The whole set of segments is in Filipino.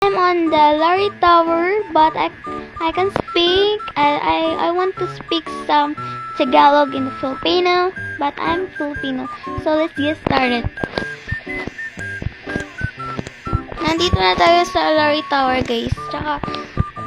I'm on the Larry Tower, but I can speak. I want to speak some Tagalog in Filipino, but I'm Filipino. So let's get started. Nandito na tayo sa Larry Tower, guys. Tsaka,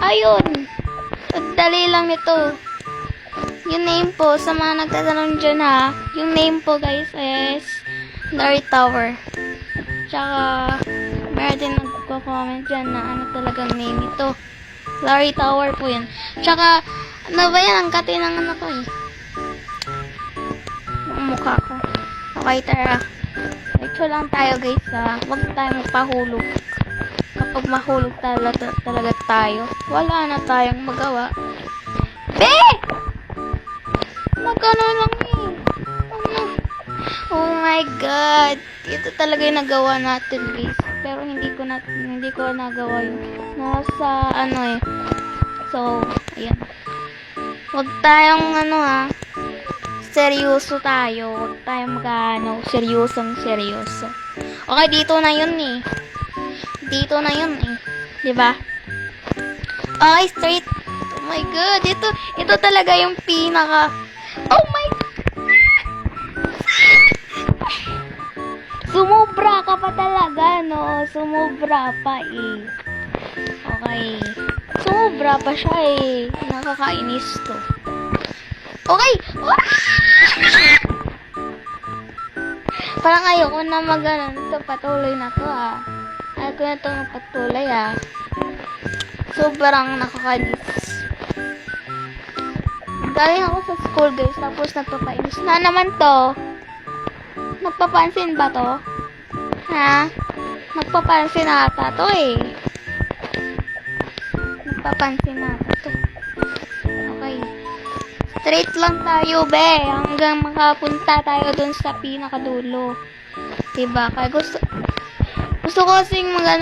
ayun. Ang dali lang nito. Yung name po, sa mga nagtatanong dyan ha, yung name po, guys, is Larry Tower. Tsaka, meron din nagko-comment dyan na ano talagang name ito. Larry Tower po yan. Tsaka, ano ba yan? Ang kati ng ano ko eh. Ang mukha ko. Okay, tara. Ito lang tayo, guys, ha. Huwag tayong magpahulog. Kapag mahulog talaga tayo, wala na tayong magawa. Magkano lang eh. Oh my God. Ito talaga yung nagawa natin, guys. Pero hindi ko nagawa yun. Nasa ano eh. So, ayan. Huwag tayong ano ha. Seryoso tayo. Huwag tayong seryosong. Okay, dito na yun eh. Dito na yun eh. Diba? Okay, straight. Oh my God. Ito talaga yung pinaka... Oh my... Sumobra ka pa talaga, no? Sumobra pa eh. Okay. Sumobra pa siya eh. Nakakainis to. Okay! Parang ayoko na ito, patuloy na to ah. Ayoko na ito patuloy ah. Sobrang nakakainis. Galing ako sa school, guys, tapos nagpapainis na naman to. Nagpapansin ba to? Ha? Nagpapansin ata to eh. Nagpapansin ata to. Okay. Straight lang tayo, be. Hanggang makapunta tayo dun sa pinakadulo. Diba? Kaya gusto ko kasing guys,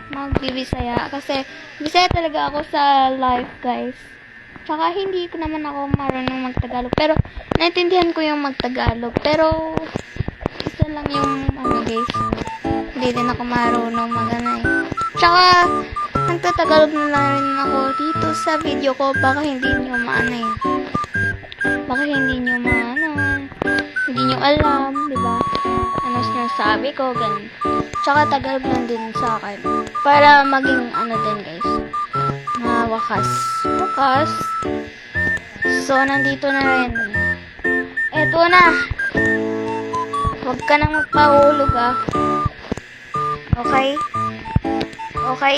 magbibisaya. Kasi, bisaya talaga ako sa live, guys. Tsaka hindi ko naman ako marunong magtagalog. Pero, naintindihan ko yung magtagalog. Pero, isa lang yung, guys. Hindi din ako marunong eh. Tsaka, nagtatagalog na rin ako dito sa video ko. Baka hindi nyo eh. Baka hindi nyo hindi nyo alam, diba? Ano sinasabi ko, ganun. Tsaka, tagalog lang din sa akin. Para maging, din, guys. Wakas. So, nandito na rin. Eto na. Huwag ka nang magpahulog ah. Okay? Okay?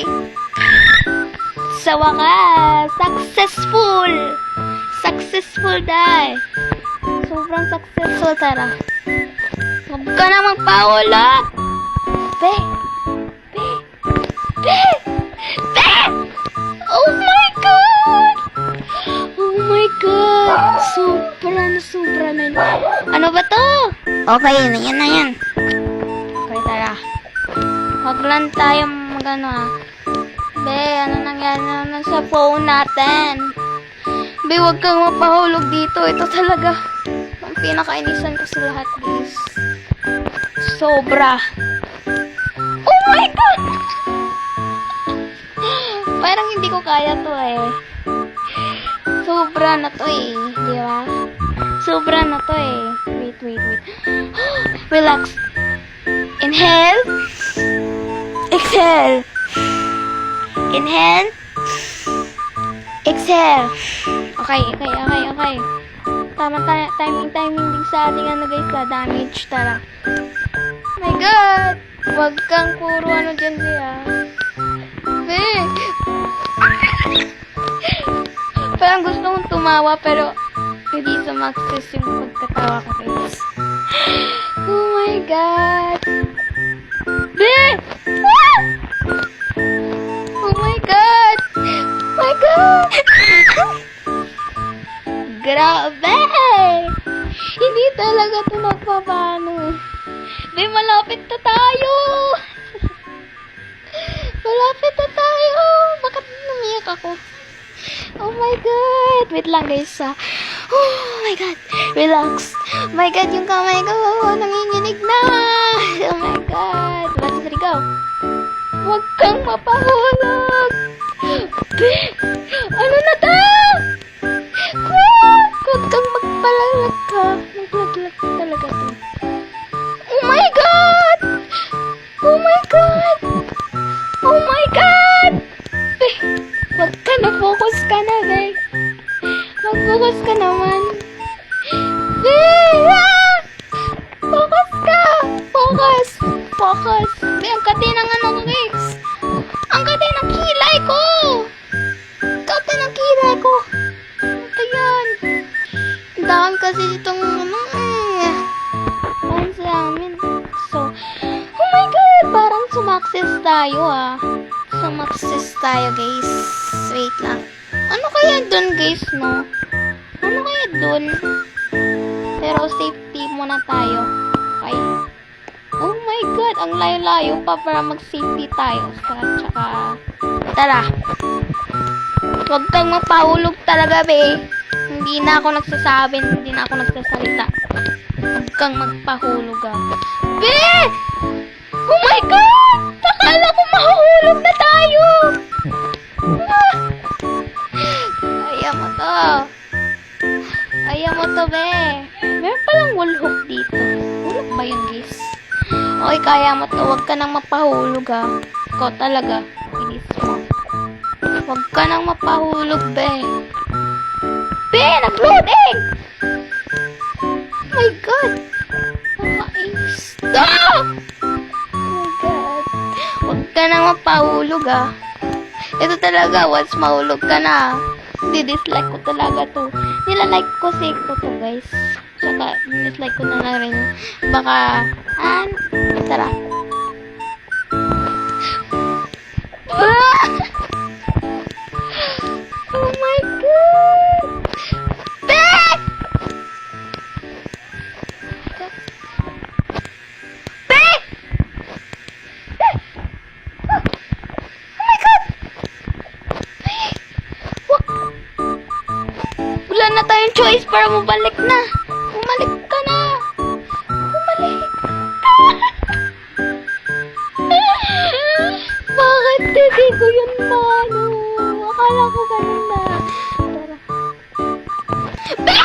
Sa wakas, successful! Successful dahil. Sobrang successful, tara. Huwag ka nang magpahulog! Be! Oh my God! Oh my God! Sobra men. Ano ba to? Okay, yan na yan. Okay, tara. Huwag lang tayo Be, ano nangyari naman sa phone natin? Be, huwag kang mapahulog dito. Ito talaga ang pinakainisan ko sa lahat, guys. Sobra. Oh my God! Parang hindi ko kaya to eh. Sobra na to eh. Di ba? Sobra na to eh. Wait. Relax. Inhale. Exhale. Inhale. Exhale. Okay. Tama timing din sa ating guys, sa damage. Tara. Oh my God! Huwag kang puro dyan siya. Parang gusto kong tumawa pero hindi sumakses yung pagkatawa ko, guys. Oh my God! Oh my God! My God! Grabe! Hindi talaga ito nagpapano eh. Malapit na tayo! Malapit na tayo! Bakit namiyak ako? Oh my God! Wait lang, guys, Oh my God! Relax! Oh my God, yung kamay ko nanginginig na! Oh my God! 1, 2, 3, go! Huwag kang mapahulog. Be, ano na to? Be, huwag kang magpalalag ka. Maglaglag talaga to. Oh my God! Oh my God! Oh my God! Be, huwag ka na. Focus ka na, be. Mag-focus ka naman. Be, ah! Focus ka! Focus! Focus! Be, ang kati ng ano ko, guys. Ang kati ng kilay ko! Kati ng kilay ko! Ano yan? Ang dami kasi itong ano sa amin. So, oh my God! Parang sumakses tayo ah. Sumakses tayo, guys. Wait lang. Ano kaya dun, guys, no? Ano kaya dun? Pero safety muna tayo. Okay? Oh my God! Ang layo-layo pa para mag-safety tayo. Tsaka, tara. Huwag kang mapahulog talaga, be. Hindi na ako nagsasabi, hindi na ako nagsasalita. Huwag kang magpahulog, ah. Be! Oh my God! Akala ko mahuhulog na tayo! Ah! Ayaw mo to. Ayaw mo to, be. Meron palang wall hook dito. Hulog ba yun, guys? Okay, kaya mo to. Huwag ka nang mapahulog, ah. Ikaw talaga. Bilis mo. Huwag ka nang mapahulog, be. Be, nag-loading! Oh my God! Nakainis. Stop! Oh my God. Huwag ka nang mapahulog, ah. Ito talaga, once mahulog ka na, di-dislike ko talaga to. Nilalike ko save ko to, guys. Tsaka, dislike ko na rin. Baka, tara. Ah! Oh my God! Back! Back! Oh my God! Wak! Wala na tayong choice para mabalik na. Bumalik ka na. Bumalik. Bakit hindi ko yun mano? Akala ko ganun na. Tara. Be!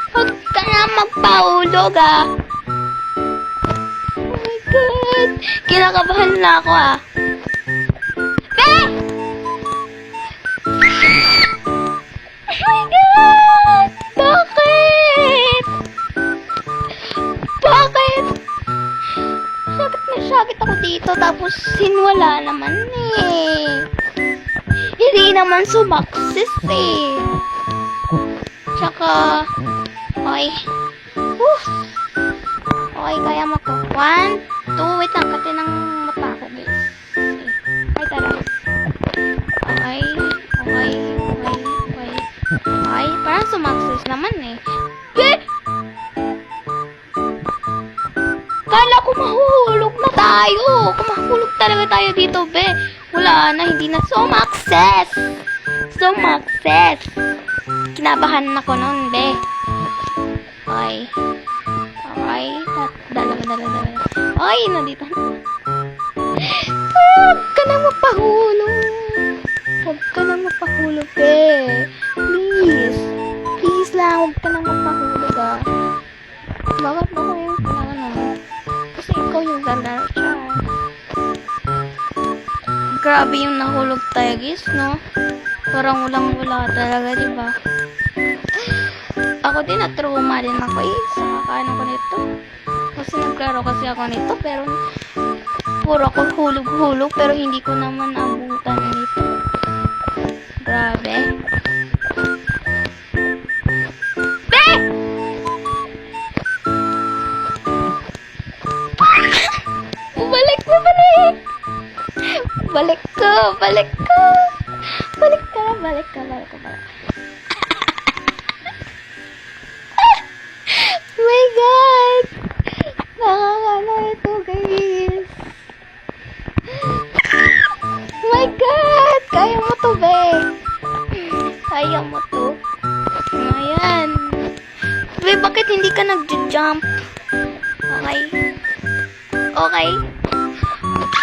Huwag ka na magpahulog, ah. Oh my God. Kinakabahan na ako, ah. Be! Oh my God! Bakit? Bakit? Sakit ako dito tapos sinwala naman eh. Hindi naman sumaksis eh. Tsaka, okay. Okay, kaya mo to. 1, 2, wait lang, kati ng mata ko, guys. Okay, tara. Okay, okay, okay, okay. Okay, parang sumaksis naman eh. Be! Kala ko mahuhulog na tayo. Kung mahulog talaga tayo dito, be. Wala na, hindi na sumakses. Sumakses. Kinabahan ako nun, be. Okay. Okay. Dala. Okay, nandito na. Huwag ka na mapahulog. Huwag ka na mapahulog, be. Please. Please lang, huwag ka na mapahulog, ah. Bakit ba ko yung pinaka kasi ikaw yung ganda, char. Grabe yung nahulog tayo, guys, no? Parang walang-wala talaga, diba? Ako din, na-trauma din ako, sa kakaano ko nito. Kasi naglaro kasi ako nito, pero puro ako hulog-hulog, pero hindi ko naman abutan nito. Grabe. Be! Balik. Balik ka. Balik ka. Oh my God! Nakakano ito, guys. Oh my God! Kaya mo to, be. Kaya mo to. Ayan. Be, bakit hindi ka nag-jump? Okay.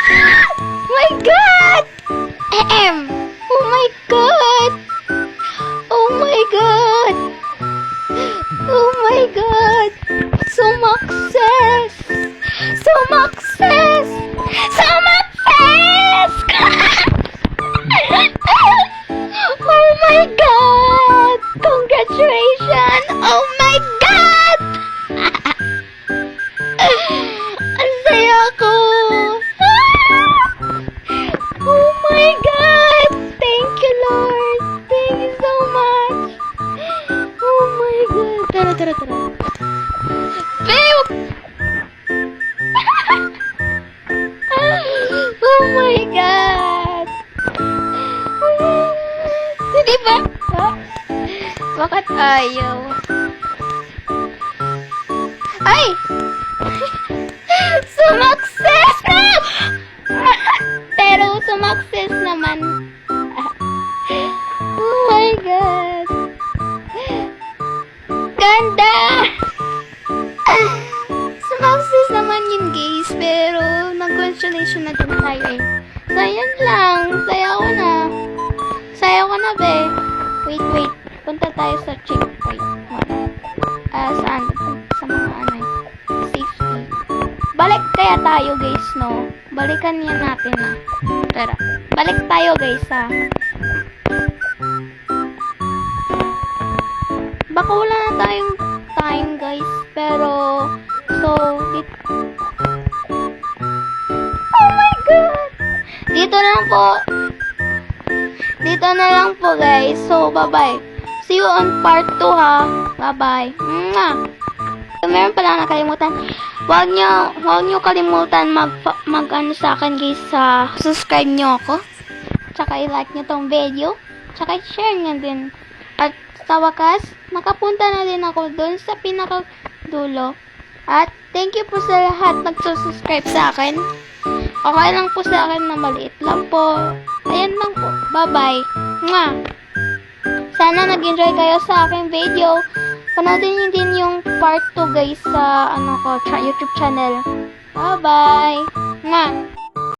My God! Ahem! Oh my God! Oh my God! Oh my God! Sumakses! Sumakses! Sumakses! Oh my God! Congratulations! Oh my God! Ang saya ko! Oh my God! Thank you, Lord! Thank you so much! Oh my God! Tara, tara, tara. Babe! Oh my God! Di ba? Oh, bakit ayaw? Ay! Sumakses na! Pero sumakses naman. Oh my God! Ganda! Sumakses naman yun, guys. Pero nag-consolation na din tayo eh. So, yan lang. Saya ko na. Saya ko na, be. Wait. Punta tayo sa checkpoint. Saan? Sa mga ano eh. Safety. Balik kaya tayo, guys, no? Balikan yan natin, na. Tara. Balik tayo, guys, ha. Baka wala na tayong time, guys. Pero, so, oh my God! Dito na lang po. Dito na lang po, guys. So, bye-bye. See you on part 2, ha. Bye-bye. Meron pala nakalimutan. Huwag nyo kalimutan mag-ano sa akin, guys, sa subscribe nyo ako. Tsaka i-like nyo tong video. Tsaka i-share nyo din. At sa wakas, makapunta na din ako dun sa pinakadulo. At thank you po sa lahat nagsusubscribe sa akin. Okay lang po sa akin na maliit lang po. Ayan lang po. Bye-bye. Mwah! Sana nag-enjoy kayo sa aking video. Panoodin niyo din yung part 2, guys, sa YouTube channel. Bye-bye! Mwah!